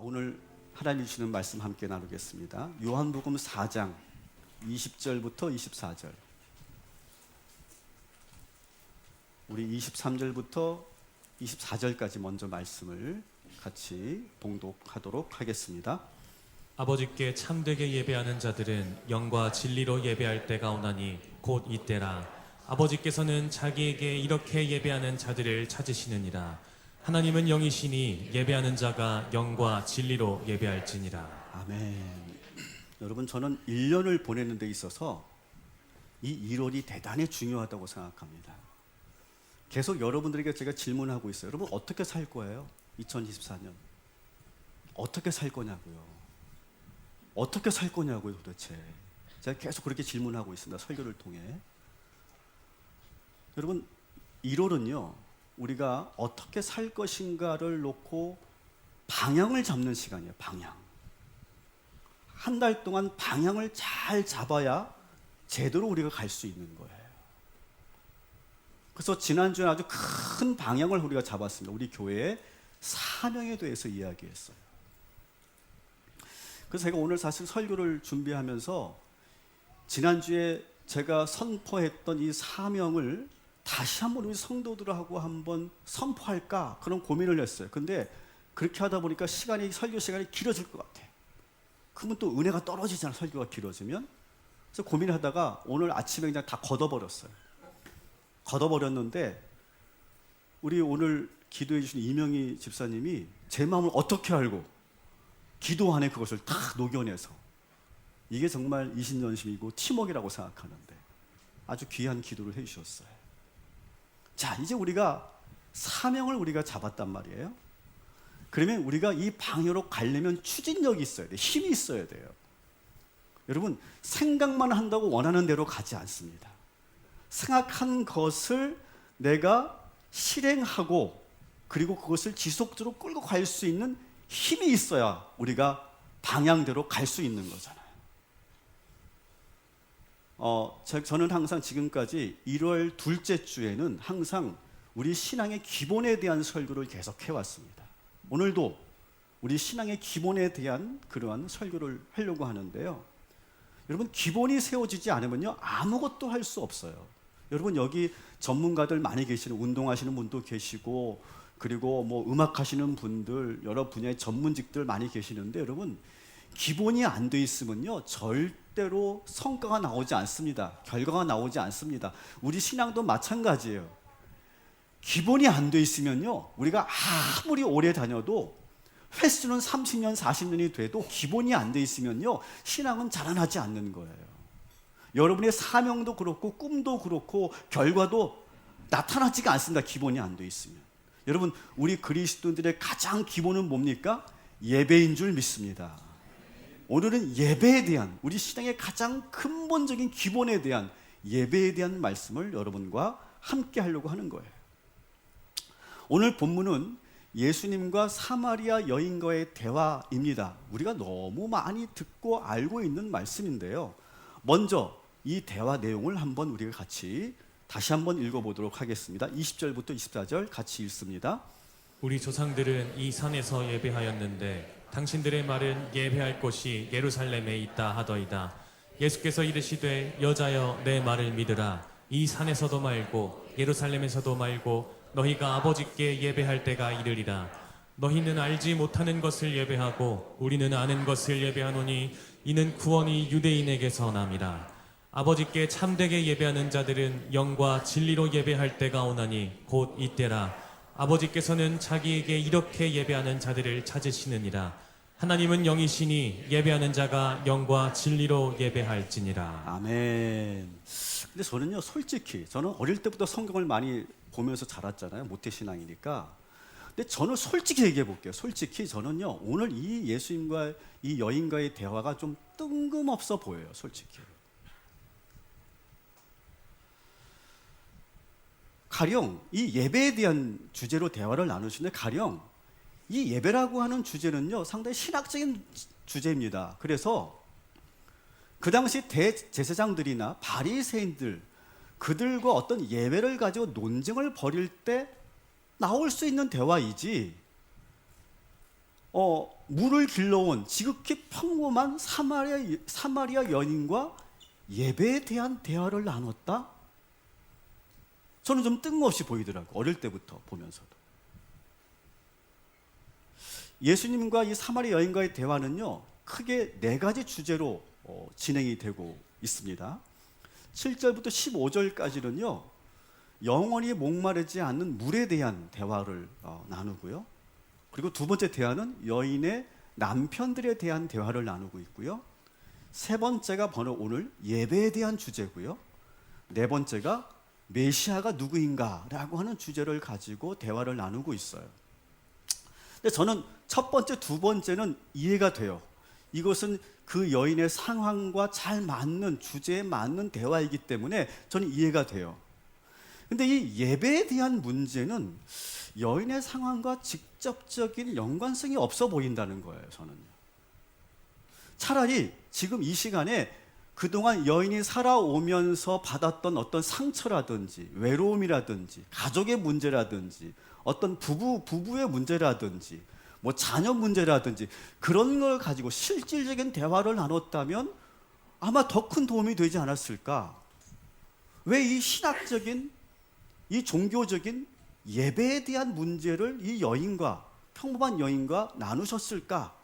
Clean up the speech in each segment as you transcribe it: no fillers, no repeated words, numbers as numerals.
오늘 하나님이 주시는 말씀 함께 나누겠습니다. 요한복음 4장 20절부터 24절. 우리 23절부터 24절까지 먼저 말씀을 같이 봉독하도록 하겠습니다. 아버지께 참되게 예배하는 자들은 영과 진리로 예배할 때가 오나니 곧 이때라. 아버지께서는 자기에게 이렇게 예배하는 자들을 찾으시느니라. 하나님은 영이시니 예배하는 자가 영과 진리로 예배할지니라. 아멘. 여러분, 저는 1년을 보내는 데 있어서 이 1월이 대단히 중요하다고 생각합니다. 계속 여러분들에게 제가 질문하고 있어요. 여러분, 어떻게 살 거예요? 2024년 어떻게 살 거냐고요. 어떻게 살 거냐고요 도대체. 제가 계속 그렇게 질문하고 있습니다. 설교를 통해. 여러분, 1월은요 우리가 어떻게 살 것인가를 놓고 방향을 잡는 시간이에요. 방향. 한 달 동안 방향을 잘 잡아야 제대로 우리가 갈 수 있는 거예요. 그래서 지난주에 아주 큰 방향을 우리가 잡았습니다. 우리 교회의 사명에 대해서 이야기했어요. 그래서 제가 오늘 사실 설교를 준비하면서 지난주에 제가 선포했던 이 사명을 다시 한번 우리 성도들하고 한번 선포할까 그런 고민을 했어요. 근데 그렇게 하다 보니까 설교 시간이 길어질 것 같아. 그러면 또 은혜가 떨어지잖아, 설교가 길어지면. 그래서 고민하다가 오늘 아침에 그냥 다 걷어버렸어요. 걷어버렸는데 우리 오늘 기도해 주신 이명희 집사님이 제 마음을 어떻게 알고 기도 안에 그것을 다 녹여내서, 이게 정말 이신연심이고 팀워크라고 생각하는데 아주 귀한 기도를 해 주셨어요. 자, 이제 우리가 사명을 우리가 잡았단 말이에요. 그러면 우리가 이 방향으로 가려면 추진력이 있어야 돼요. 힘이 있어야 돼요. 여러분, 생각만 한다고 원하는 대로 가지 않습니다. 생각한 것을 내가 실행하고 그리고 그것을 지속적으로 끌고 갈 수 있는 힘이 있어야 우리가 방향대로 갈 수 있는 거잖아요. 저는 항상 지금까지 1월 둘째 주에는 항상 우리 신앙의 기본에 대한 설교를 계속 해왔습니다. 오늘도 우리 신앙의 기본에 대한 그러한 설교를 하려고 하는데요. 여러분, 기본이 세워지지 않으면요 아무것도 할 수 없어요. 여러분, 여기 전문가들 많이 계시는, 운동하시는 분도 계시고 그리고 뭐 음악 하시는 분들, 여러 분야의 전문직들 많이 계시는데, 여러분, 기본이 안 돼 있으면요 절대로 성과가 나오지 않습니다. 결과가 나오지 않습니다. 우리 신앙도 마찬가지예요. 기본이 안 돼 있으면요 우리가 아무리 오래 다녀도, 횟수는 30년 40년이 돼도 기본이 안 돼 있으면요 신앙은 자라나지 않는 거예요. 여러분의 사명도 그렇고 꿈도 그렇고 결과도 나타나지가 않습니다. 기본이 안 돼 있으면. 여러분, 우리 그리스도인들의 가장 기본은 뭡니까? 예배인 줄 믿습니다. 오늘은 예배에 대한, 우리 신앙의 가장 근본적인 기본에 대한, 예배에 대한 말씀을 여러분과 함께 하려고 하는 거예요. 오늘 본문은 예수님과 사마리아 여인과의 대화입니다. 우리가 너무 많이 듣고 알고 있는 말씀인데요. 먼저 이 대화 내용을 한번 우리가 같이 다시 한번 읽어보도록 하겠습니다. 20절부터 24절 같이 읽습니다. 우리 조상들은 이 산에서 예배하였는데 당신들의 말은 예배할 곳이 예루살렘에 있다 하더이다. 예수께서 이르시되 여자여 내 말을 믿으라. 이 산에서도 말고 예루살렘에서도 말고 너희가 아버지께 예배할 때가 이르리라. 너희는 알지 못하는 것을 예배하고 우리는 아는 것을 예배하노니 이는 구원이 유대인에게서 남이라. 아버지께 참되게 예배하는 자들은 영과 진리로 예배할 때가 오나니 곧 이때라. 아버지께서는 자기에게 이렇게 예배하는 자들을 찾으시느니라. 하나님은 영이시니 예배하는 자가 영과 진리로 예배할지니라. 아멘. 근데 저는요 솔직히, 저는 어릴 때부터 성경을 많이 보면서 자랐잖아요. 모태신앙이니까. 근데 저는 솔직히 얘기해 볼게요. 솔직히 저는요 오늘 이 예수님과 이 여인과의 대화가 좀 뜬금없어 보여요. 솔직히. 가령 이 예배에 대한 주제로 대화를 나누시는데, 가령 이 예배라고 하는 주제는요 상당히 신학적인 주제입니다. 그래서 그 당시 대제사장들이나 바리새인들, 그들과 어떤 예배를 가지고 논쟁을 벌일 때 나올 수 있는 대화이지, 물을 길러온 지극히 평범한 사마리아 여인과 예배에 대한 대화를 나눴다? 저는 좀 뜬금없이 보이더라고요. 어릴 때부터 보면서도. 예수님과 이 사마리아 여인과의 대화는요, 크게 4가지 주제로 진행이 되고 있습니다. 7절부터 15절까지는요, 영원히 목마르지 않는 물에 대한 대화를 나누고요. 그리고 두 번째 대화는 여인의 남편들에 대한 대화를 나누고 있고요. 세 번째가 바로 오늘 예배에 대한 주제고요. 네 번째가 메시아가 누구인가라고 하는 주제를 가지고 대화를 나누고 있어요. 근데 저는 첫 번째, 두 번째는 이해가 돼요. 이것은 그 여인의 상황과 잘 맞는 주제에 맞는 대화이기 때문에 저는 이해가 돼요. 근데 이 예배에 대한 문제는 여인의 상황과 직접적인 연관성이 없어 보인다는 거예요, 저는요. 차라리 지금 이 시간에 그동안 여인이 살아오면서 받았던 어떤 상처라든지 외로움이라든지 가족의 문제라든지 어떤 부부의 문제라든지 뭐 자녀 문제라든지 그런 걸 가지고 실질적인 대화를 나눴다면 아마 더 큰 도움이 되지 않았을까? 왜 이 신학적인, 이 종교적인 예배에 대한 문제를 이 여인과, 평범한 여인과 나누셨을까?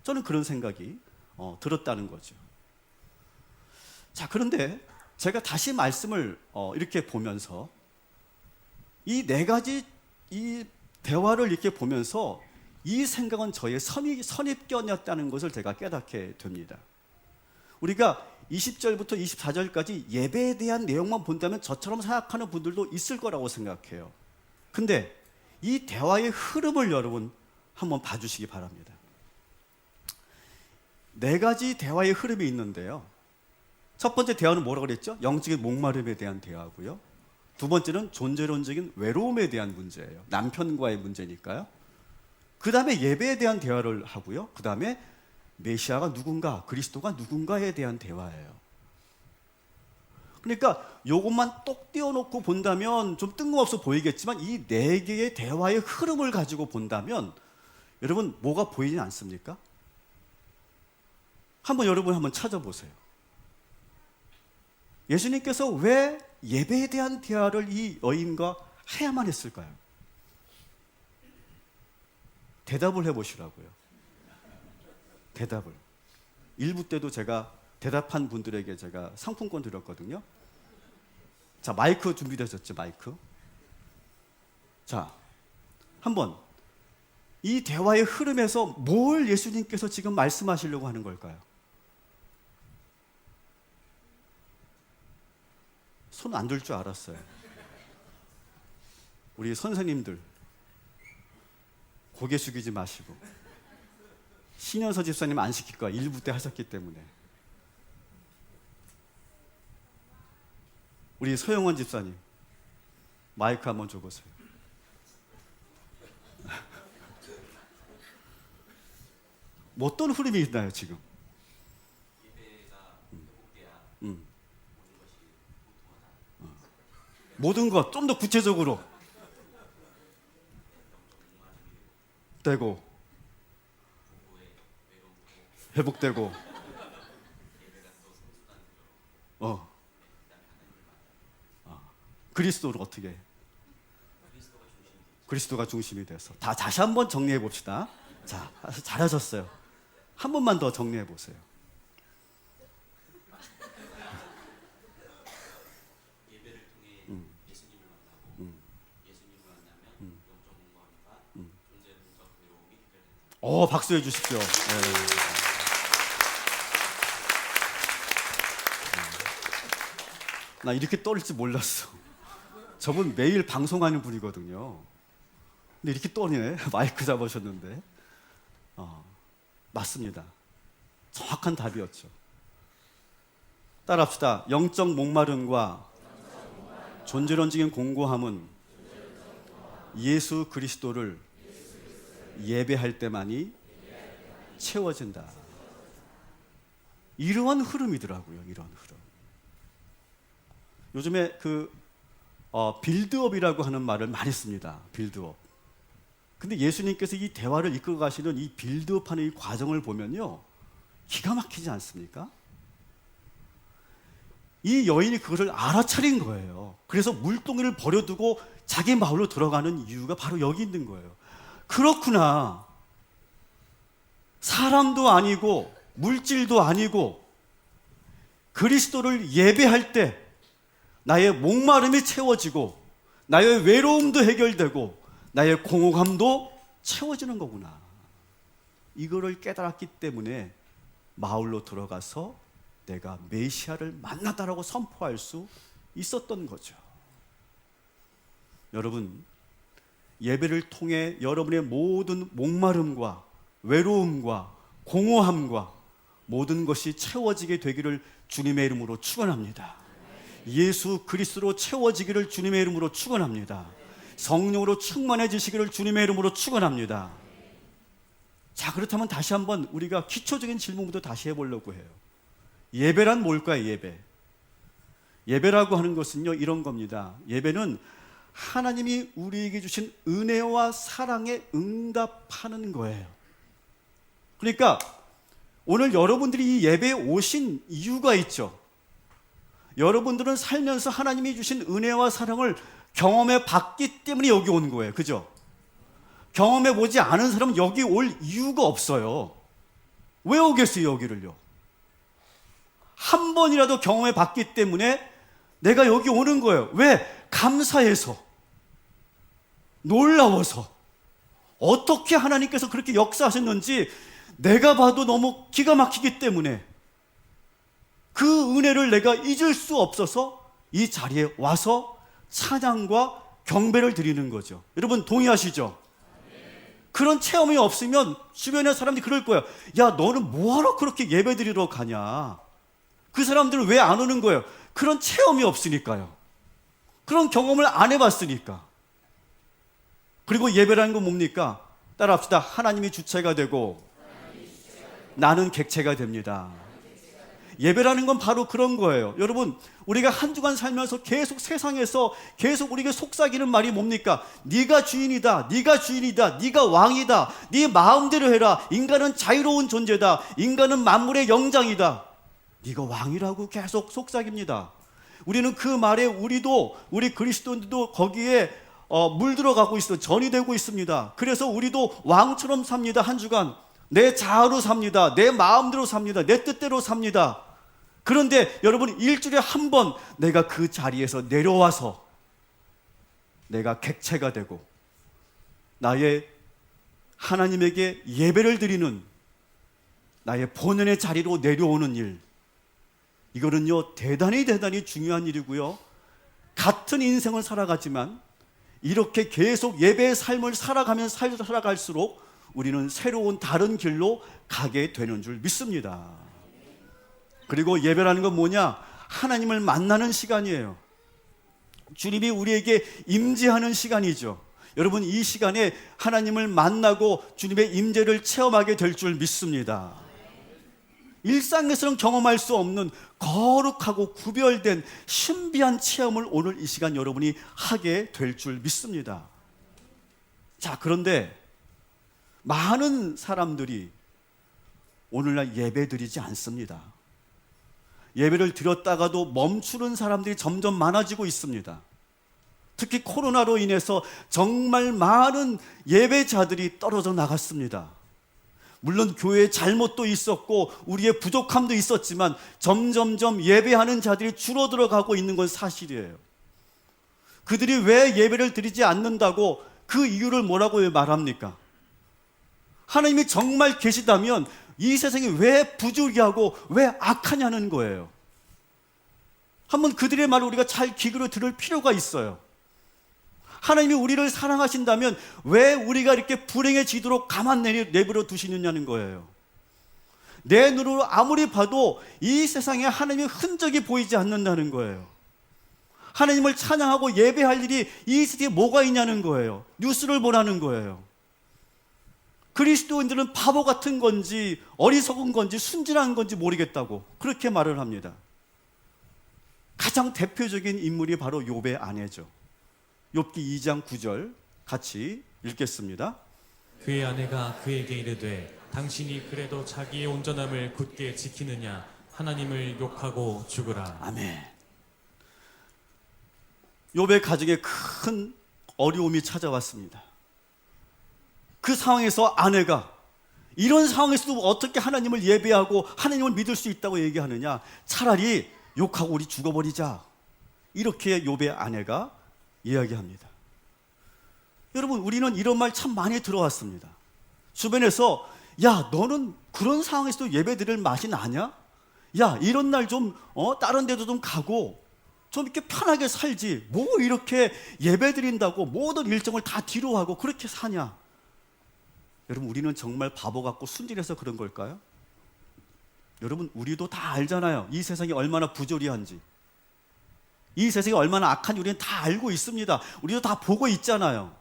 저는 그런 생각이 들었다는 거죠. 자, 그런데 제가 다시 말씀을 이렇게 보면서 이 4가지 이 대화를 이렇게 보면서 이 생각은 저의 선입견이었다는 것을 제가 깨닫게 됩니다. 우리가 20절부터 24절까지 예배에 대한 내용만 본다면 저처럼 생각하는 분들도 있을 거라고 생각해요. 근데 이 대화의 흐름을 여러분 한번 봐주시기 바랍니다. 4가지 대화의 흐름이 있는데요. 첫 번째 대화는 뭐라고 그랬죠? 영적인 목마름에 대한 대화고요. 두 번째는 존재론적인 외로움에 대한 문제예요. 남편과의 문제니까요. 그 다음에 예배에 대한 대화를 하고요. 그 다음에 메시아가 누군가, 그리스도가 누군가에 대한 대화예요. 그러니까 이것만 똑 띄워놓고 본다면 좀 뜬금없어 보이겠지만 이 4개의 대화의 흐름을 가지고 본다면 여러분 뭐가 보이지 않습니까? 여러분 한번 찾아보세요. 예수님께서 왜 예배에 대한 대화를 이 여인과 해야만 했을까요? 대답을 해보시라고요. 대답을. 1부 때도 제가 대답한 분들에게 제가 상품권 드렸거든요. 자, 마이크 준비되셨죠? 마이크. 자, 한번 이 대화의 흐름에서 뭘 예수님께서 지금 말씀하시려고 하는 걸까요? 손 안 들 줄 알았어요. 우리 선생님들 고개 숙이지 마시고 신현서 집사님 안 시킬 거야. 1부 때 하셨기 때문에. 우리 서영원 집사님 마이크 한번 줘보세요. 뭐 어떤 흐름이 있나요 지금? 모든 것 좀 더 구체적으로 되고 회복되고 그리스도를 어떻게 그리스도가 중심이 돼서 다시 한번 정리해 봅시다. 자, 잘하셨어요. 한 번만 더 정리해 보세요. 예배를 통해 예수님을 만나고 예수님을 만나면 영적 공부하니까 존재론적 외로움이 해결된다. 박수해 주십시오. 네. 나 이렇게 떨릴 줄 몰랐어. 저분 매일 방송하는 분이거든요. 근데 이렇게 떠네. 마이크 잡으셨는데. 맞습니다. 정확한 답이었죠. 따라합시다. 영적 목마름과 존재론적인 공고함은 예수 그리스도를 예배할 때만이 채워진다. 이러한 흐름이더라고요. 이러한 흐름. 요즘에 빌드업이라고 하는 말을 많이 씁니다. 빌드업. 근데 예수님께서 이 대화를 이끌어 가시는 이 빌드업하는 이 과정을 보면요, 기가 막히지 않습니까? 이 여인이 그것을 알아차린 거예요. 그래서 물동이를 버려두고 자기 마을로 들어가는 이유가 바로 여기 있는 거예요. 그렇구나. 사람도 아니고 물질도 아니고 그리스도를 예배할 때 나의 목마름이 채워지고 나의 외로움도 해결되고 나의 공허감도 채워지는 거구나. 이거를 깨달았기 때문에 마을로 들어가서 내가 메시아를 만나다라고 선포할 수 있었던 거죠. 여러분, 예배를 통해 여러분의 모든 목마름과 외로움과 공허함과 모든 것이 채워지게 되기를 주님의 이름으로 축원합니다. 예수 그리스도로 채워지기를 주님의 이름으로 축원합니다. 성령으로 충만해지시기를 주님의 이름으로 축원합니다. 자, 그렇다면 다시 한번 우리가 기초적인 질문부터 다시 해보려고 해요. 예배란 뭘까요? 예배라고 하는 것은요, 이런 겁니다. 예배는 하나님이 우리에게 주신 은혜와 사랑에 응답하는 거예요. 그러니까 오늘 여러분들이 이 예배에 오신 이유가 있죠. 여러분들은 살면서 하나님이 주신 은혜와 사랑을 경험해 봤기 때문에 여기 온 거예요. 그죠? 경험해 보지 않은 사람은 여기 올 이유가 없어요. 왜 오겠어요, 여기를요? 한 번이라도 경험해 봤기 때문에 내가 여기 오는 거예요. 왜? 감사해서, 놀라워서, 어떻게 하나님께서 그렇게 역사하셨는지 내가 봐도 너무 기가 막히기 때문에 그 은혜를 내가 잊을 수 없어서 이 자리에 와서 찬양과 경배를 드리는 거죠. 여러분 동의하시죠? 그런 체험이 없으면 주변의 사람들이 그럴 거예요. 야, 너는 뭐하러 그렇게 예배 드리러 가냐? 그 사람들은 왜 안 오는 거예요? 그런 체험이 없으니까요. 그런 경험을 안 해봤으니까. 그리고 예배라는 건 뭡니까? 따라합시다. 하나님이 주체가 되고 나는 객체가 됩니다. 예배라는 건 바로 그런 거예요. 여러분, 우리가 한 주간 살면서 계속 세상에서 계속 우리가 속삭이는 말이 뭡니까? 네가 주인이다, 네가 주인이다, 네가 왕이다, 네 마음대로 해라. 인간은 자유로운 존재다. 인간은 만물의 영장이다. 네가 왕이라고 계속 속삭입니다. 우리는 그 말에 우리 그리스도인들도 거기에 물들어가고 있어, 전이 되고 있습니다. 그래서 우리도 왕처럼 삽니다. 한 주간 내 자아로 삽니다. 내 마음대로 삽니다. 내 뜻대로 삽니다. 그런데 여러분, 일주일에 한 번 내가 그 자리에서 내려와서 내가 객체가 되고 나의 하나님에게 예배를 드리는 나의 본연의 자리로 내려오는 일, 이거는요 대단히 중요한 일이고요. 같은 인생을 살아가지만 이렇게 계속 예배의 삶을 살아갈수록 우리는 새로운 다른 길로 가게 되는 줄 믿습니다. 그리고 예배라는 건 뭐냐? 하나님을 만나는 시간이에요. 주님이 우리에게 임재하는 시간이죠. 여러분, 이 시간에 하나님을 만나고 주님의 임재를 체험하게 될 줄 믿습니다. 일상에서는 경험할 수 없는 거룩하고 구별된 신비한 체험을 오늘 이 시간 여러분이 하게 될 줄 믿습니다. 자, 그런데 많은 사람들이 오늘날 예배 드리지 않습니다. 예배를 드렸다가도 멈추는 사람들이 점점 많아지고 있습니다. 특히 코로나로 인해서 정말 많은 예배자들이 떨어져 나갔습니다. 물론 교회의 잘못도 있었고 우리의 부족함도 있었지만 점점점 예배하는 자들이 줄어들어 가고 있는 건 사실이에요. 그들이 왜 예배를 드리지 않는다고 그 이유를 뭐라고 말합니까? 하나님이 정말 계시다면 이 세상이 왜 부조리하고 왜 악하냐는 거예요. 한번 그들의 말을 우리가 잘 귀로 들을 필요가 있어요. 하나님이 우리를 사랑하신다면 왜 우리가 이렇게 불행해지도록 가만 내버려 두시느냐는 거예요. 내 눈으로 아무리 봐도 이 세상에 하나님의 흔적이 보이지 않는다는 거예요. 하나님을 찬양하고 예배할 일이 이 세상에 뭐가 있냐는 거예요. 뉴스를 보라는 거예요. 그리스도인들은 바보 같은 건지 어리석은 건지 순진한 건지 모르겠다고 그렇게 말을 합니다. 가장 대표적인 인물이 바로 욥의 아내죠. 욥기 2장 9절 같이 읽겠습니다. 그의 아내가 그에게 이르되 당신이 그래도 자기의 온전함을 굳게 지키느냐 하나님을 욕하고 죽으라. 아멘. 욥의 가정에 큰 어려움이 찾아왔습니다. 그 상황에서 아내가 이런 상황에서도 어떻게 하나님을 예배하고 하나님을 믿을 수 있다고 얘기하느냐, 차라리 욕하고 우리 죽어버리자, 이렇게 욥의 아내가 이야기합니다. 여러분, 우리는 이런 말 참 많이 들어왔습니다. 주변에서 야, 너는 그런 상황에서도 예배 드릴 맛이 나냐? 야, 이런 날 좀 다른 데도 좀 가고 좀 이렇게 편하게 살지, 뭐 이렇게 예배 드린다고 모든 일정을 다 뒤로 하고 그렇게 사냐? 여러분, 우리는 정말 바보 같고 순진해서 그런 걸까요? 여러분, 우리도 다 알잖아요. 이 세상이 얼마나 부조리한지, 이 세상이 얼마나 악한지 우리는 다 알고 있습니다. 우리도 다 보고 있잖아요.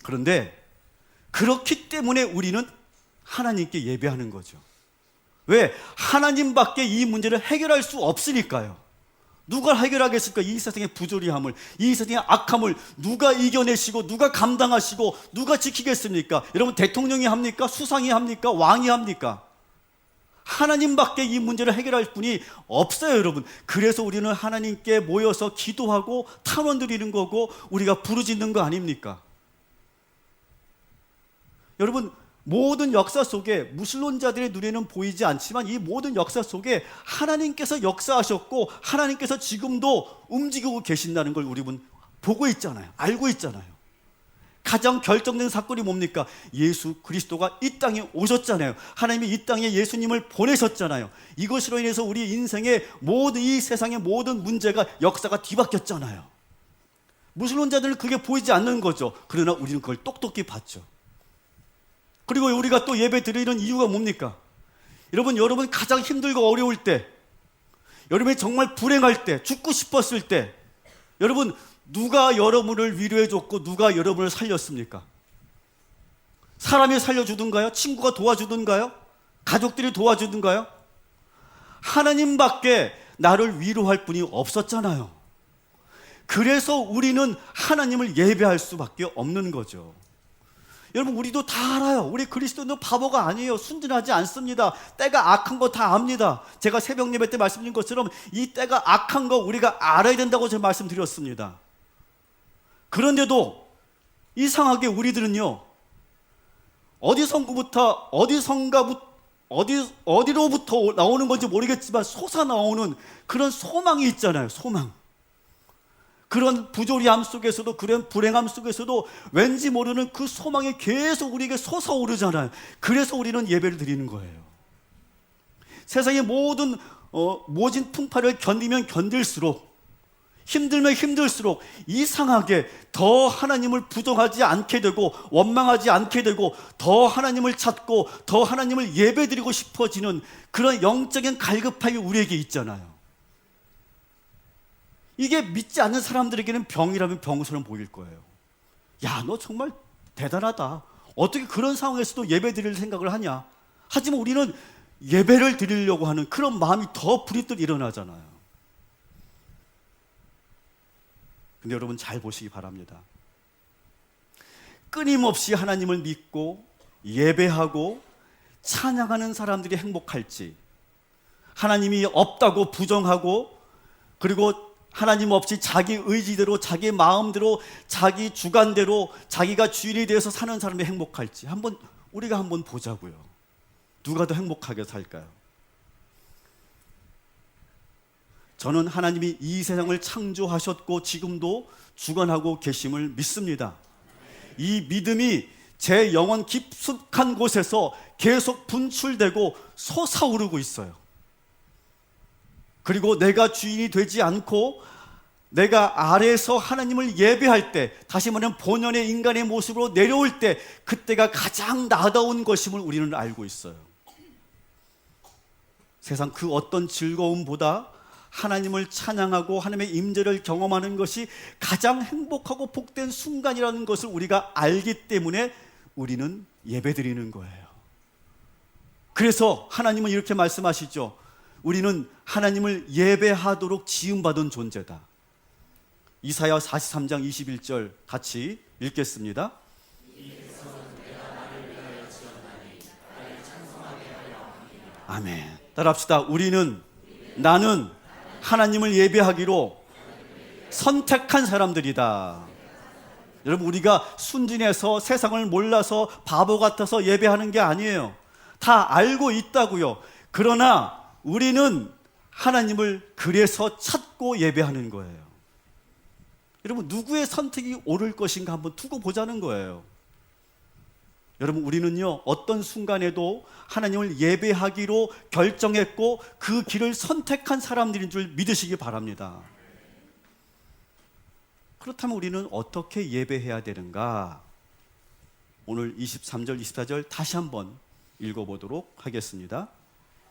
그런데 그렇기 때문에 우리는 하나님께 예배하는 거죠. 왜? 하나님밖에 이 문제를 해결할 수 없으니까요. 누가 해결하겠습니까? 이 세상의 부조리함을, 이 세상의 악함을 누가 이겨내시고 누가 감당하시고 누가 지키겠습니까? 여러분, 대통령이 합니까? 수상이 합니까? 왕이 합니까? 하나님밖에 이 문제를 해결할 분이 없어요, 여러분. 그래서 우리는 하나님께 모여서 기도하고 탄원 드리는 거고 우리가 부르짖는 거 아닙니까? 여러분, 모든 역사 속에 무신론자들의 눈에는 보이지 않지만 이 모든 역사 속에 하나님께서 역사하셨고 하나님께서 지금도 움직이고 계신다는 걸 우리는 보고 있잖아요. 알고 있잖아요. 가장 결정된 사건이 뭡니까? 예수 그리스도가 이 땅에 오셨잖아요. 하나님이 이 땅에 예수님을 보내셨잖아요. 이것으로 인해서 우리 인생의 모든, 이 세상의 모든 문제가, 역사가 뒤바뀌었잖아요. 무신론자들은 그게 보이지 않는 거죠. 그러나 우리는 그걸 똑똑히 봤죠. 그리고 우리가 또 예배 드리는 이유가 뭡니까? 여러분 가장 힘들고 어려울 때, 여러분이 정말 불행할 때, 죽고 싶었을 때, 여러분 누가 여러분을 위로해 줬고 누가 여러분을 살렸습니까? 사람이 살려주든가요? 친구가 도와주든가요? 가족들이 도와주든가요? 하나님밖에 나를 위로할 분이 없었잖아요. 그래서 우리는 하나님을 예배할 수밖에 없는 거죠. 여러분, 우리도 다 알아요. 우리 그리스도인도 바보가 아니에요. 순진하지 않습니다. 때가 악한 거 다 압니다. 제가 새벽 예배 때 말씀드린 것처럼 이 때가 악한 거 우리가 알아야 된다고 제가 말씀드렸습니다. 그런데도 이상하게 우리들은요, 어디로부터 나오는 건지 모르겠지만 솟아나오는 그런 소망이 있잖아요. 소망. 그런 부조리함 속에서도, 그런 불행함 속에서도 왠지 모르는 그 소망이 계속 우리에게 솟아오르잖아요. 그래서 우리는 예배를 드리는 거예요. 세상의 모든 모진 풍파를 견디면 견딜수록, 힘들면 힘들수록 이상하게 더 하나님을 부정하지 않게 되고 원망하지 않게 되고 더 하나님을 찾고 더 하나님을 예배드리고 싶어지는 그런 영적인 갈급함이 우리에게 있잖아요. 이게 믿지 않는 사람들에게는 병이라면 병처럼 보일 거예요. 야, 너 정말 대단하다. 어떻게 그런 상황에서도 예배 드릴 생각을 하냐. 하지만 우리는 예배를 드리려고 하는 그런 마음이 더 부리듯 일어나잖아요. 근데 여러분 잘 보시기 바랍니다. 끊임없이 하나님을 믿고 예배하고 찬양하는 사람들이 행복할지, 하나님이 없다고 부정하고 그리고 하나님 없이 자기 의지대로, 자기 마음대로, 자기 주관대로 자기가 주인이 되어서 사는 사람이 행복할지 우리가 한번 보자고요. 누가 더 행복하게 살까요? 저는 하나님이 이 세상을 창조하셨고 지금도 주관하고 계심을 믿습니다. 이 믿음이 제 영혼 깊숙한 곳에서 계속 분출되고 솟아오르고 있어요. 그리고 내가 주인이 되지 않고 내가 아래에서 하나님을 예배할 때, 다시 말하면 본연의 인간의 모습으로 내려올 때, 그때가 가장 나다운 것임을 우리는 알고 있어요. 세상 그 어떤 즐거움보다 하나님을 찬양하고 하나님의 임재를 경험하는 것이 가장 행복하고 복된 순간이라는 것을 우리가 알기 때문에 우리는 예배드리는 거예요. 그래서 하나님은 이렇게 말씀하시죠. 우리는 하나님을 예배하도록 지음받은 존재다. 이사야 43장 21절 같이 읽겠습니다. 아멘. 따라합시다. 나는 하나님을 예배하기로 선택한 사람들이다. 여러분, 우리가 순진해서 세상을 몰라서 바보 같아서 예배하는 게 아니에요. 다 알고 있다고요. 그러나 우리는 하나님을 그래서 찾고 예배하는 거예요. 여러분, 누구의 선택이 옳을 것인가 한번 두고 보자는 거예요. 여러분, 우리는요, 어떤 순간에도 하나님을 예배하기로 결정했고 그 길을 선택한 사람들인 줄 믿으시기 바랍니다. 그렇다면 우리는 어떻게 예배해야 되는가? 오늘 23절, 24절 다시 한번 읽어보도록 하겠습니다.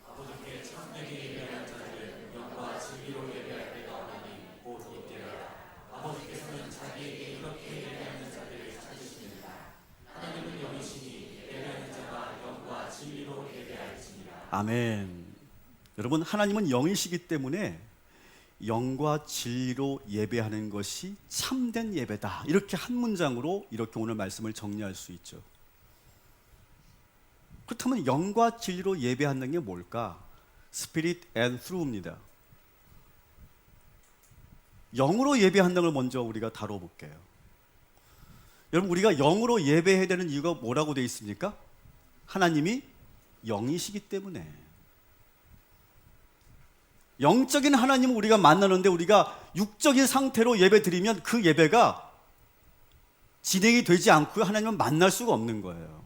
아버지께 참되게 예배하는 자들은 영과 진리로 예배할 때가 오나니 곧 이때라. 아버지께서는 자기에게 이렇게 예배하는 자들을 찾으시느니라. 하나님은 영이시니 예배하는 자가 영과 진리로 예배할지니라. 아멘. 여러분, 하나님은 영이시기 때문에 영과 진리로 예배하는 것이 참된 예배다. 이렇게 한 문장으로 이렇게 오늘 말씀을 정리할 수 있죠. 그렇다면 영과 진리로 예배한다는 게 뭘까? Spirit and Through입니다. 영으로 예배한다는 걸 먼저 우리가 다뤄볼게요. 여러분, 우리가 영으로 예배해야 되는 이유가 뭐라고 되어 있습니까? 하나님이 영이시기 때문에. 영적인 하나님을 우리가 만나는데 우리가 육적인 상태로 예배 드리면 그 예배가 진행이 되지 않고 하나님을 만날 수가 없는 거예요.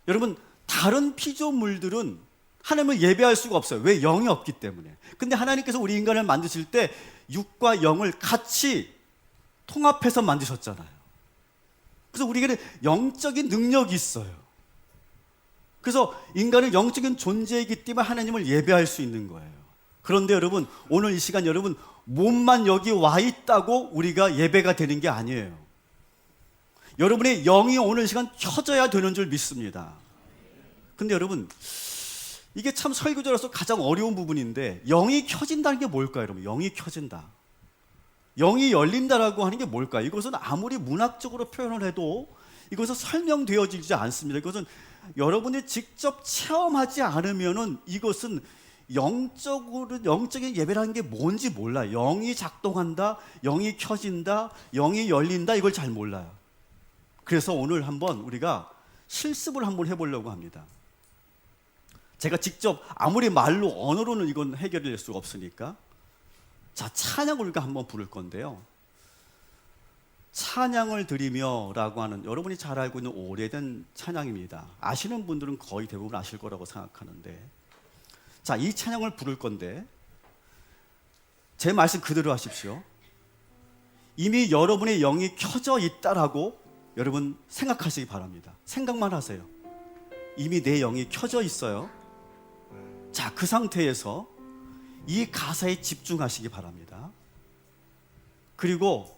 여러분, 다른 피조물들은 하나님을 예배할 수가 없어요. 왜? 영이 없기 때문에. 근데 하나님께서 우리 인간을 만드실 때 육과 영을 같이 통합해서 만드셨잖아요. 그래서 우리에게는 영적인 능력이 있어요. 그래서 인간은 영적인 존재이기 때문에 하나님을 예배할 수 있는 거예요. 그런데 여러분, 오늘 이 시간 여러분, 몸만 여기 와 있다고 우리가 예배가 되는 게 아니에요. 여러분의 영이 오늘 이 시간 켜져야 되는 줄 믿습니다. 근데 여러분, 이게 참 설교자로서 가장 어려운 부분인데, 영이 켜진다는 게 뭘까요, 여러분? 영이 켜진다. 영이 열린다라고 하는 게 뭘까요? 이것은 아무리 문학적으로 표현을 해도 이것은 설명되어지지 않습니다. 이것은 여러분이 직접 체험하지 않으면은 이것은 영적인 예배라는 게 뭔지 몰라요. 영이 작동한다, 영이 켜진다, 영이 열린다, 이걸 잘 몰라요. 그래서 오늘 한번 우리가 실습을 한번 해보려고 합니다. 제가 직접 아무리 말로 언어로는 이건 해결될 수가 없으니까, 자, 찬양을 우리가 한번 부를 건데요. 찬양을 드리며 라고 하는, 여러분이 잘 알고 있는 오래된 찬양입니다. 아시는 분들은 거의 대부분 아실 거라고 생각하는데, 자, 이 찬양을 부를 건데 제 말씀 그대로 하십시오. 이미 여러분의 영이 켜져 있다라고 여러분 생각하시기 바랍니다. 생각만 하세요. 이미 내 영이 켜져 있어요. 자, 그 상태에서 이 가사에 집중하시기 바랍니다. 그리고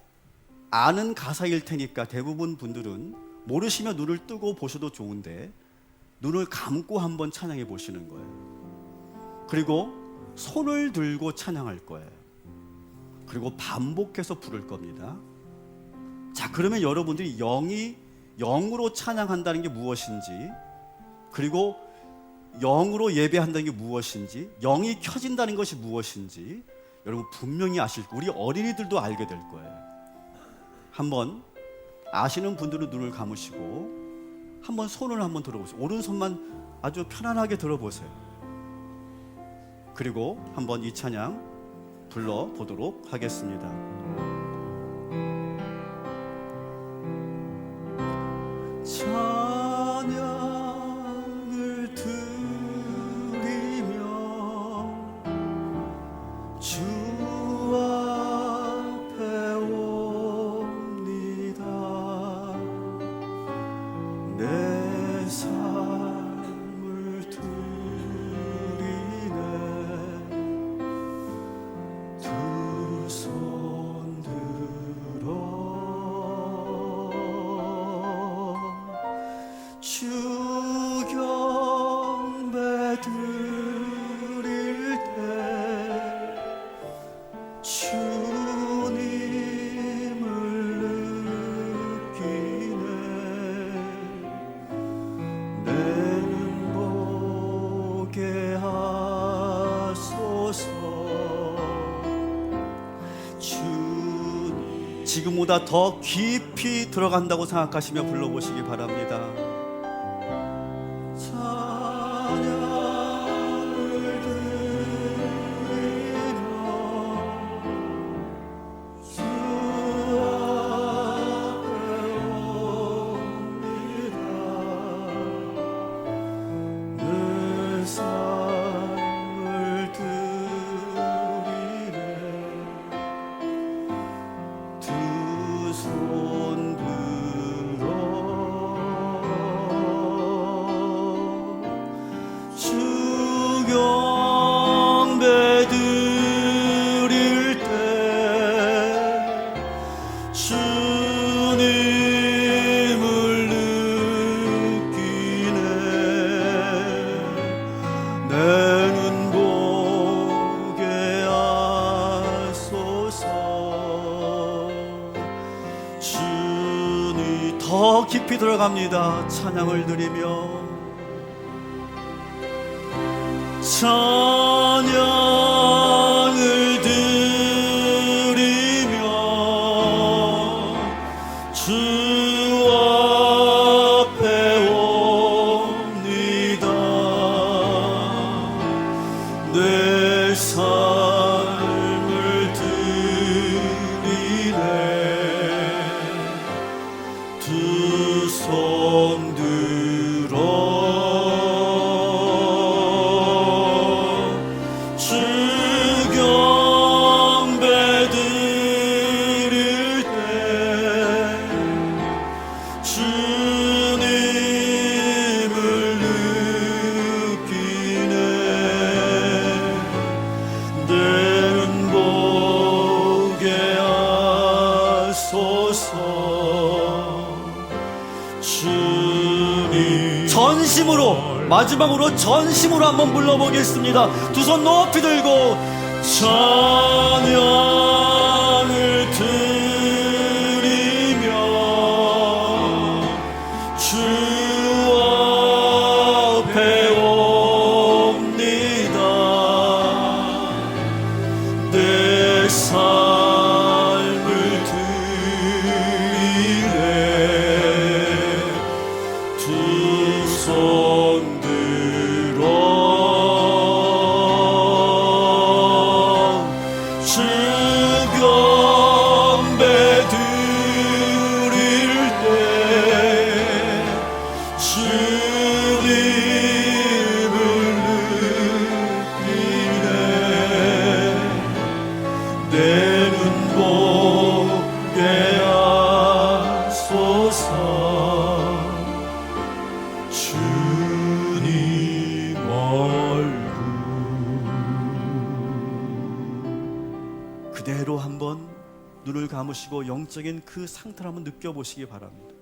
아는 가사일 테니까 대부분 분들은 모르시면 눈을 뜨고 보셔도 좋은데 눈을 감고 한번 찬양해 보시는 거예요. 그리고 손을 들고 찬양할 거예요. 그리고 반복해서 부를 겁니다. 자, 그러면 여러분들이 영으로 찬양한다는 게 무엇인지, 그리고 영으로 예배한다는 게 무엇인지, 영이 켜진다는 것이 무엇인지 여러분 분명히 아실 거예요. 우리 어린이들도 알게 될 거예요. 한번 아시는 분들은 눈을 감으시고 한번 손을 한번 들어보세요. 오른손만 아주 편안하게 들어보세요. 그리고 한번 이 찬양 불러보도록 하겠습니다. 찬양을 드리며 주 앞에 옵니다. 내 삶을 드리네. 두 손 들어 주 경배 드릴 때 주님을 느끼네. 내는 지금보다 더 깊이 들어간다고 생각하시며 불러보시기 바랍니다. 찬양을 드리며 주 앞에 옵니다. 내 삶을 드리네. 두 손 들어 주 경배 드릴 때 주님을 느끼네. 내 눈 보게 하소서. 주님, 더 깊이 들어갑니다. 찬양을 드리며 찬양을 드리며 주 앞에 옵니다. 내 삶을 드리네. 두 손 들어 주 경배 드릴 때 주님을 느끼네. 내 눈 보게 하소서. 주님, 전심으로, 마지막으로 전심으로 한번 불러보겠습니다. 두 손 높이 들고 찬양을 드리며 주 앞에 옵니다. 내 삶을 드리네. 두 손 들어 주 경배 드릴 때 주님을 느끼네. 내 눈 보게 하소서. 주님 얼굴 그대로 한번 눈을 감으시고 영적인 그 상태를 한번 느껴보시기 바랍니다.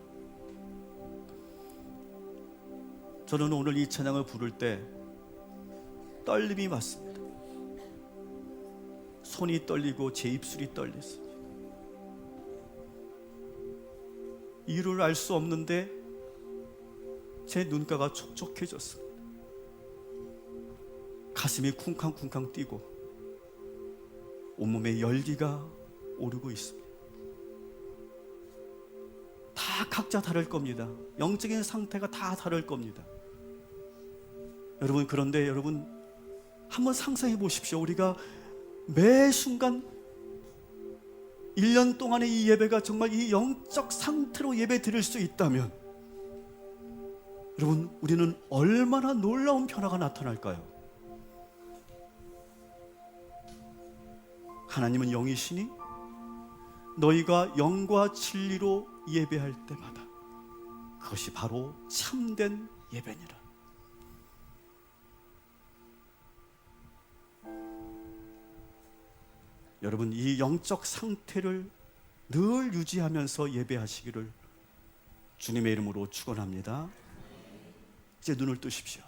저는 오늘 이 찬양을 부를 때 떨림이 왔습니다. 손이 떨리고 제 입술이 떨렸습니다. 이유를 알 수 없는데 제 눈가가 촉촉해졌습니다. 가슴이 쿵쾅쿵쾅 뛰고 온몸에 열기가 오르고 있습니다. 다 각자 다를 겁니다. 영적인 상태가 다 다를 겁니다. 여러분, 그런데 여러분 한번 상상해 보십시오. 우리가 매 순간 1년 동안의 이 예배가 정말 이 영적 상태로 예배 드릴 수 있다면 여러분, 우리는 얼마나 놀라운 변화가 나타날까요? 하나님은 영이시니 너희가 영과 진리로 예배할 때마다 그것이 바로 참된 예배니라. 여러분, 이 영적 상태를 늘 유지하면서 예배하시기를 주님의 이름으로 축원합니다. 이제 눈을 뜨십시오.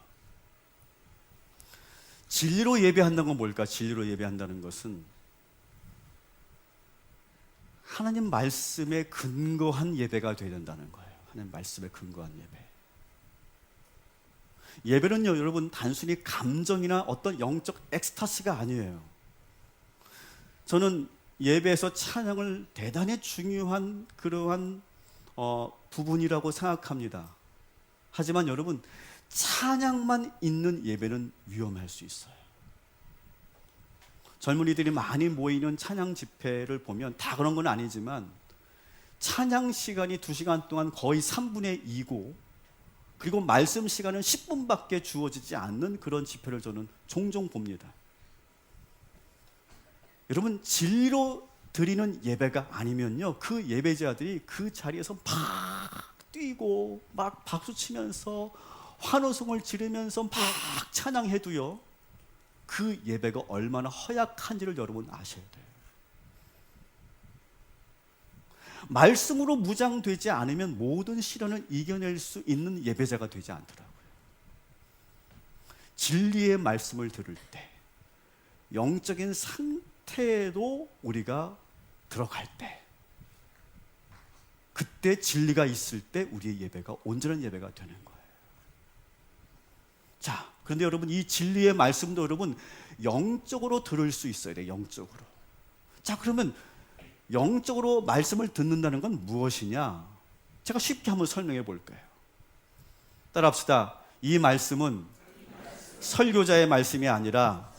진리로 예배한다는 건 뭘까? 진리로 예배한다는 것은 하나님 말씀에 근거한 예배가 되어야 된다는 거예요. 하나님 말씀에 근거한 예배. 예배는요, 여러분, 단순히 감정이나 어떤 영적 엑스타시가 아니에요. 저는 예배에서 찬양을 대단히 중요한 그러한 부분이라고 생각합니다. 하지만 여러분, 찬양만 있는 예배는 위험할 수 있어요. 젊은이들이 많이 모이는 찬양 집회를 보면 다 그런 건 아니지만 찬양 시간이 2시간 동안 거의 3분의 2고 그리고 말씀 시간은 10분밖에 주어지지 않는 그런 집회를 저는 종종 봅니다. 여러분, 진리로 드리는 예배가 아니면요, 그 예배자들이 그 자리에서 막 뛰고 막 박수 치면서 환호성을 지르면서 막 찬양해도요, 그 예배가 얼마나 허약한지를 여러분 아셔야 돼요. 말씀으로 무장되지 않으면 모든 시련을 이겨낼 수 있는 예배자가 되지 않더라고요. 진리의 말씀을 들을 때, 영적인 상태로 우리가 들어갈 때, 그때 진리가 있을 때 우리의 예배가 온전한 예배가 되는 거예요. 자, 그런데 여러분, 이 진리의 말씀도 여러분 영적으로 들을 수 있어야 돼요. 영적으로. 자, 그러면 영적으로 말씀을 듣는다는 건 무엇이냐? 제가 쉽게 한번 설명해 볼까요? 따라합시다. 이 말씀은 설교자의 말씀이 아니라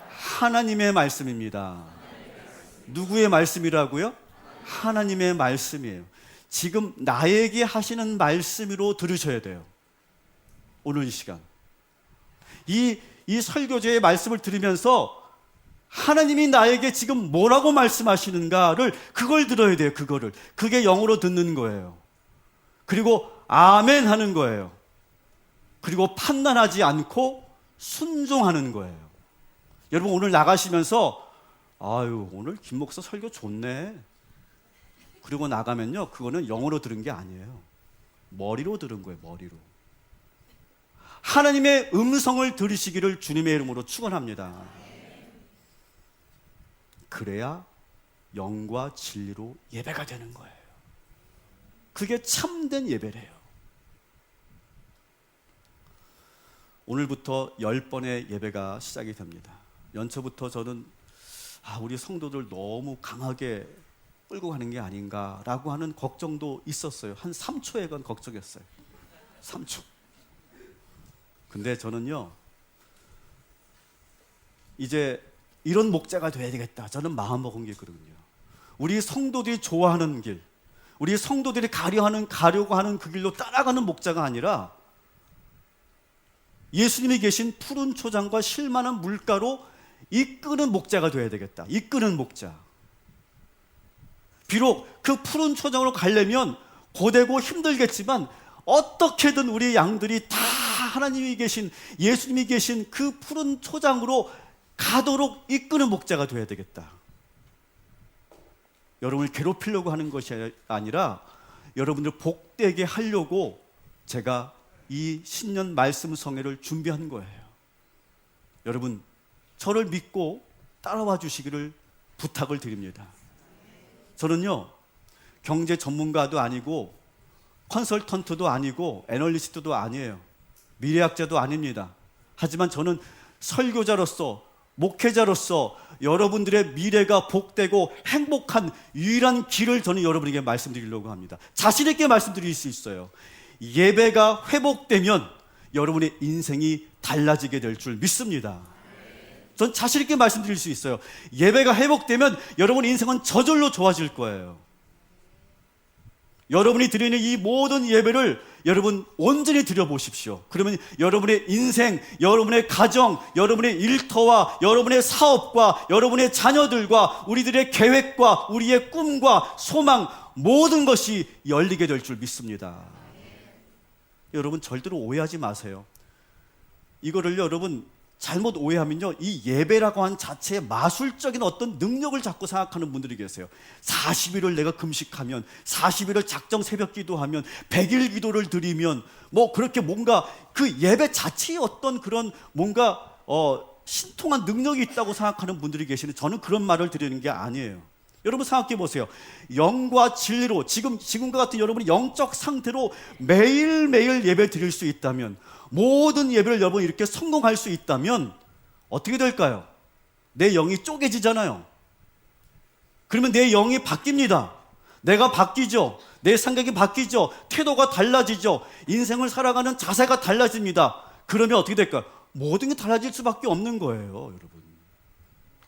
하나님의 말씀입니다. 누구의 말씀이라고요? 하나님의 말씀이에요. 지금 나에게 하시는 말씀으로 들으셔야 돼요. 오늘 이 시간. 이 설교자의 말씀을 들으면서 하나님이 나에게 지금 뭐라고 말씀하시는가를 그걸 들어야 돼요. 그거를. 그게 영어로 듣는 거예요. 그리고 아멘 하는 거예요. 그리고 판단하지 않고 순종하는 거예요. 여러분, 오늘 나가시면서 아유, 오늘 김 목사 설교 좋네. 그리고 나가면요, 그거는 영어로 들은 게 아니에요. 머리로 들은 거예요. 머리로. 하나님의 음성을 들으시기를 주님의 이름으로 축원합니다. 그래야 영과 진리로 예배가 되는 거예요. 그게 참된 예배래요. 오늘부터 10번의 예배가 시작이 됩니다. 연초부터 저는 우리 성도들 너무 강하게 끌고 가는 게 아닌가라고 하는 걱정도 있었어요. 한 3초에건 걱정했어요. 3초. 근데 저는요, 이제 이런 목자가 돼야 되겠다. 저는 마음먹은 게 있거든요. 우리 성도들이 좋아하는 길, 우리 성도들이 가려고 하는 그 길로 따라가는 목자가 아니라 예수님이 계신 푸른 초장과 실만한 물가로 이끄는 목자가 돼야 되겠다. 이끄는 목자. 비록 그 푸른 초장으로 가려면 고되고 힘들겠지만 어떻게든 우리 양들이 다 하나님이 계신, 예수님이 계신 그 푸른 초장으로 가도록 이끄는 목자가 돼야 되겠다. 여러분을 괴롭히려고 하는 것이 아니라 여러분들 복되게 하려고 제가 이 신년 말씀 성회를 준비한 거예요. 여러분, 저를 믿고 따라와 주시기를 부탁을 드립니다. 저는요, 경제 전문가도 아니고 컨설턴트도 아니고 애널리스트도 아니에요. 미래학자도 아닙니다. 하지만 저는 설교자로서, 목회자로서 여러분들의 미래가 복되고 행복한 유일한 길을 저는 여러분에게 말씀드리려고 합니다. 자신 있게 말씀드릴 수 있어요. 예배가 회복되면 여러분의 인생이 달라지게 될 줄 믿습니다. 전 자신 있게 말씀드릴 수 있어요. 예배가 회복되면 여러분의 인생은 저절로 좋아질 거예요. 여러분이 드리는 이 모든 예배를 여러분 온전히 드려보십시오. 그러면 여러분의 인생, 여러분의 가정, 여러분의 일터와 여러분의 사업과 여러분의 자녀들과 우리들의 계획과 우리의 꿈과 소망, 모든 것이 열리게 될 줄 믿습니다. 여러분, 절대로 오해하지 마세요. 이거를 여러분 잘못 오해하면요, 이 예배라고 한 자체의 마술적인 어떤 능력을 자꾸 생각하는 분들이 계세요. 40일을 내가 금식하면, 40일을 작정 새벽 기도하면, 100일 기도를 드리면 뭐 그렇게 뭔가 그 예배 자체의 어떤 그런 뭔가 신통한 능력이 있다고 생각하는 분들이 계시는데, 저는 그런 말을 드리는 게 아니에요. 여러분 생각해 보세요. 영과 진리로 지금과 같은 여러분의 영적 상태로 매일매일 예배 드릴 수 있다면, 모든 예배를 여러분 이렇게 성공할 수 있다면 어떻게 될까요? 내 영이 쪼개지잖아요. 그러면 내 영이 바뀝니다. 내가 바뀌죠. 내 생각이 바뀌죠. 태도가 달라지죠. 인생을 살아가는 자세가 달라집니다. 그러면 어떻게 될까요? 모든 게 달라질 수밖에 없는 거예요, 여러분.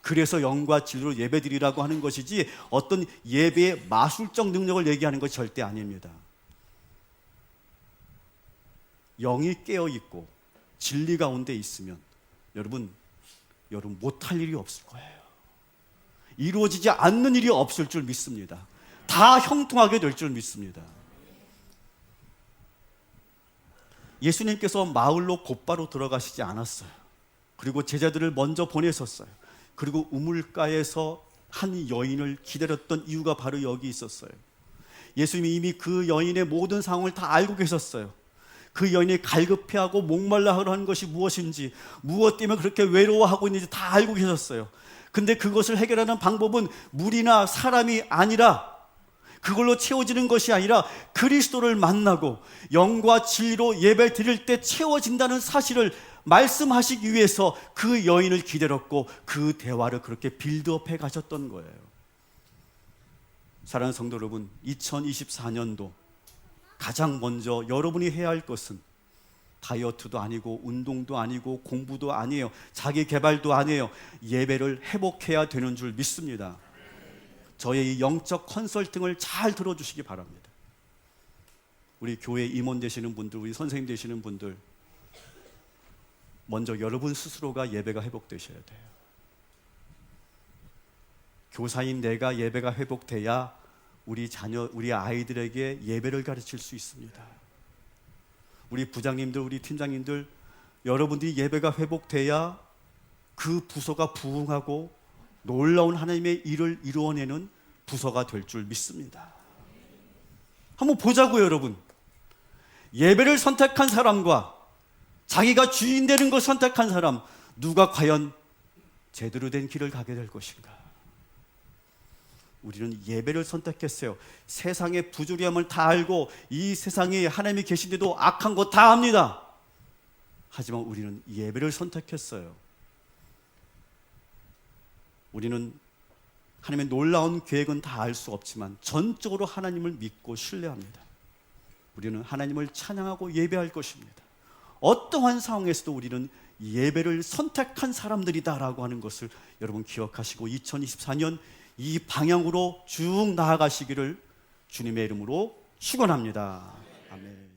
그래서 영과 진리로 예배드리라고 하는 것이지 어떤 예배의 마술적 능력을 얘기하는 것이 절대 아닙니다. 영이 깨어있고 진리 가운데 있으면 여러분 못할 일이 없을 거예요. 이루어지지 않는 일이 없을 줄 믿습니다. 다 형통하게 될 줄 믿습니다. 예수님께서 마을로 곧바로 들어가시지 않았어요. 그리고 제자들을 먼저 보내셨어요. 그리고 우물가에서 한 여인을 기다렸던 이유가 바로 여기 있었어요. 예수님이 이미 그 여인의 모든 상황을 다 알고 계셨어요. 그 여인이 갈급해하고 목말라 하는 것이 무엇인지, 무엇 때문에 그렇게 외로워하고 있는지 다 알고 계셨어요. 근데 그것을 해결하는 방법은 물이나 사람이 아니라, 그걸로 채워지는 것이 아니라 그리스도를 만나고 영과 진리로 예배 드릴 때 채워진다는 사실을 말씀하시기 위해서 그 여인을 기다렸고 그 대화를 그렇게 빌드업해 가셨던 거예요. 사랑하는 성도 여러분, 2024년도 가장 먼저 여러분이 해야 할 것은 다이어트도 아니고 운동도 아니고 공부도 아니에요. 자기 개발도 아니에요. 예배를 회복해야 되는 줄 믿습니다. 저의 이 영적 컨설팅을 잘 들어주시기 바랍니다. 우리 교회 임원 되시는 분들, 우리 선생님 되시는 분들, 먼저 여러분 스스로가 예배가 회복되셔야 돼요. 교사인 내가 예배가 회복돼야 우리 자녀, 우리 아이들에게 예배를 가르칠 수 있습니다. 우리 부장님들, 우리 팀장님들, 여러분들이 예배가 회복돼야 그 부서가 부흥하고 놀라운 하나님의 일을 이루어내는 부서가 될 줄 믿습니다. 한번 보자고요, 여러분. 예배를 선택한 사람과 자기가 주인 되는 것을 선택한 사람, 누가 과연 제대로 된 길을 가게 될 것인가? 우리는 예배를 선택했어요. 세상의 부조리함을 다 알고 이 세상에 하나님이 계신데도 악한 거 다 압니다. 하지만 우리는 예배를 선택했어요. 우리는 하나님의 놀라운 계획은 다 알 수 없지만 전적으로 하나님을 믿고 신뢰합니다. 우리는 하나님을 찬양하고 예배할 것입니다. 어떠한 상황에서도 우리는 예배를 선택한 사람들이다라고 하는 것을 여러분 기억하시고 2024년 이 방향으로 쭉 나아가시기를 주님의 이름으로 축원합니다. 아멘.